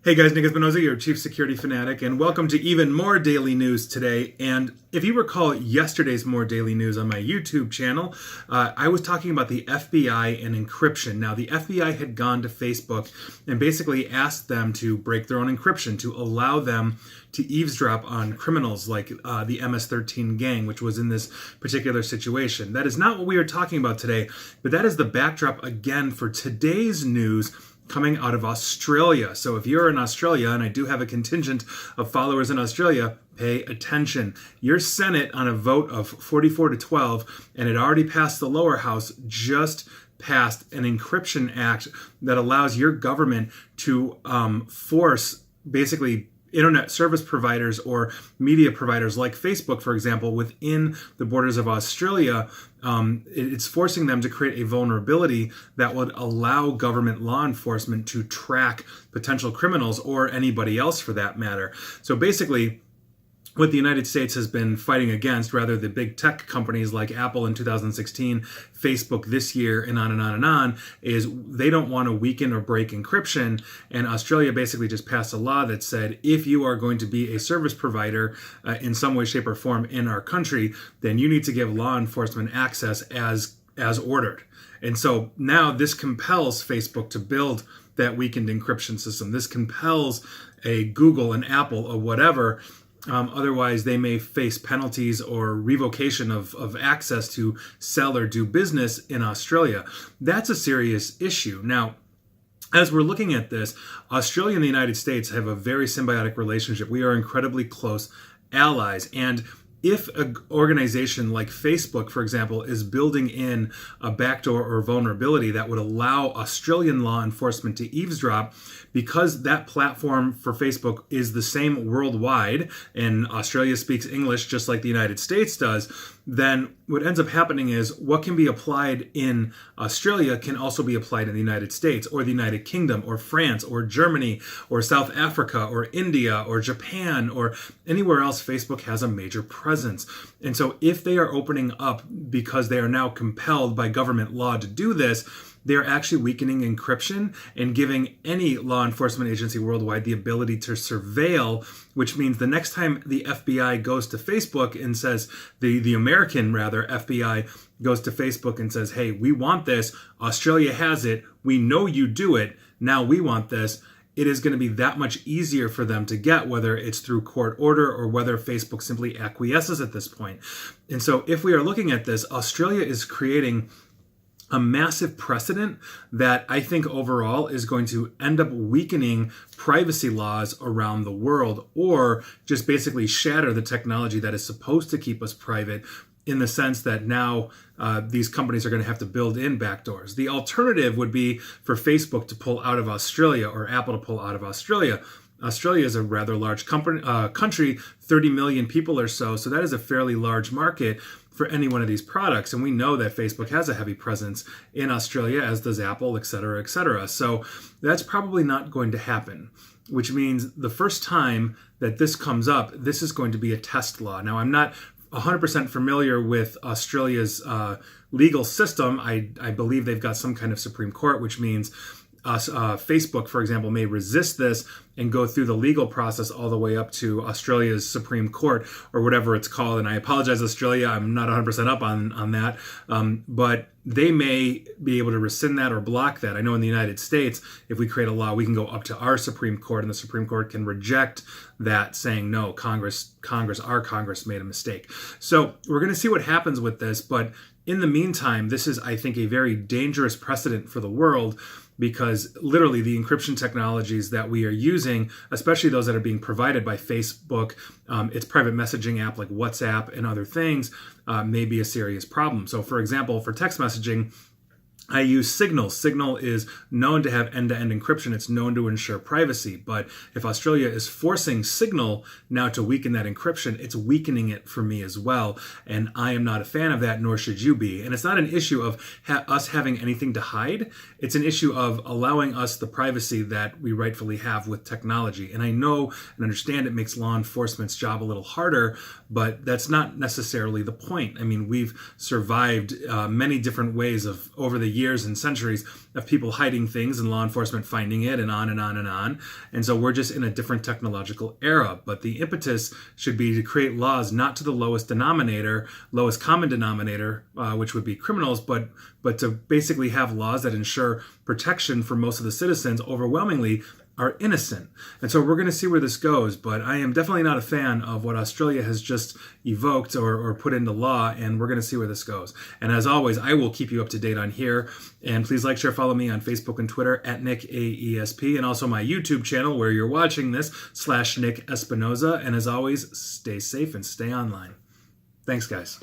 Hey guys, Nick Espinosa, your Chief Security Fanatic, and welcome to even more daily news today. And if you recall yesterday's More Daily News on my YouTube channel, I was talking about the FBI and encryption. Now, the FBI had gone to Facebook and basically asked them to break their own encryption to allow them to eavesdrop on criminals like the MS-13 gang, which was in this particular situation. That is not what we are talking about today, but that is the backdrop again for today's news coming out of Australia. So if you're in Australia, and I do have a contingent of followers in Australia, pay attention. Your Senate, on a vote of 44 to 12, and it already passed the lower house, just passed an encryption act that allows your government to force basically internet service providers or media providers like Facebook, for example, within the borders of Australia. It's forcing them to create a vulnerability that would allow government law enforcement to track potential criminals or anybody else for that matter. So basically, what the United States has been fighting against, rather the big tech companies like Apple in 2016, Facebook this year, and on and on and on, is they don't want to weaken or break encryption. And Australia basically just passed a law that said, if you are going to be a service provider in some way, shape, or form in our country, then you need to give law enforcement access as ordered. And so now this compels Facebook to build that weakened encryption system. This compels a Google, an Apple, or whatever. Otherwise, they may face penalties or revocation of access to sell or do business in Australia. That's a serious issue. Now, as we're looking at this, Australia and the United States have a very symbiotic relationship. We are incredibly close allies. And if an organization like Facebook, for example, is building in a backdoor or vulnerability that would allow Australian law enforcement to eavesdrop, because that platform for Facebook is the same worldwide, and Australia speaks English just like the United States does, then what ends up happening is what can be applied in Australia can also be applied in the United States or the United Kingdom or France or Germany or South Africa or India or Japan or anywhere else Facebook has a major presence. And so if they are opening up because they are now compelled by government law to do this, they're actually weakening encryption and giving any law enforcement agency worldwide the ability to surveil, which means the next time the FBI goes to Facebook and says, the American FBI goes to Facebook and says, hey, we want this, Australia has it, we know you do it, now we want this, it is going to be that much easier for them to get, whether it's through court order or whether Facebook simply acquiesces at this point. And so if we are looking at this, Australia is creating a massive precedent that I think overall is going to end up weakening privacy laws around the world, or just basically shatter the technology that is supposed to keep us private, in the sense that now these companies are going to have to build in backdoors. The alternative would be for Facebook to pull out of Australia or Apple to pull out of Australia. Australia is a rather large country, 30 million people or so that is a fairly large market for any one of these products. And we know that Facebook has a heavy presence in Australia, as does Apple, et cetera, et cetera. So that's probably not going to happen, which means the first time that this comes up, this is going to be a test law. Now, I'm not 100% familiar with Australia's legal system. I believe they've got some kind of Supreme Court, which means Facebook, for example, may resist this and go through the legal process all the way up to Australia's Supreme Court or whatever it's called. And I apologize, Australia, I'm not 100% up on that. But they may be able to rescind that or block that. I know in the United States, if we create a law, we can go up to our Supreme Court, and the Supreme Court can reject that, saying, no, our Congress made a mistake. So we're going to see what happens with this. But in the meantime, this is, I think, a very dangerous precedent for the world, because literally the encryption technologies that we are using, especially those that are being provided by Facebook, its private messaging app like WhatsApp and other things, may be a serious problem. So for example, for text messaging, I use Signal. Signal is known to have end-to-end encryption. It's known to ensure privacy. But if Australia is forcing Signal now to weaken that encryption, it's weakening it for me as well. And I am not a fan of that, nor should you be. And it's not an issue of us having anything to hide. It's an issue of allowing us the privacy that we rightfully have with technology. And I know and understand it makes law enforcement's job a little harder, but that's not necessarily the point. I mean, we've survived many different ways of over the years and centuries of people hiding things and law enforcement finding it, and on and on and on. And so we're just in a different technological era. But the impetus should be to create laws not to the lowest common denominator, which would be criminals, but to basically have laws that ensure protection for most of the citizens overwhelmingly are innocent. And so we're going to see where this goes, but I am definitely not a fan of what Australia has just evoked or put into law, and we're going to see where this goes. And as always, I will keep you up to date on here. And please like, share, follow me on Facebook and Twitter at NickAESP, and also my YouTube channel where you're watching this /Nick Espinoza. And as always, stay safe and stay online. Thanks, guys.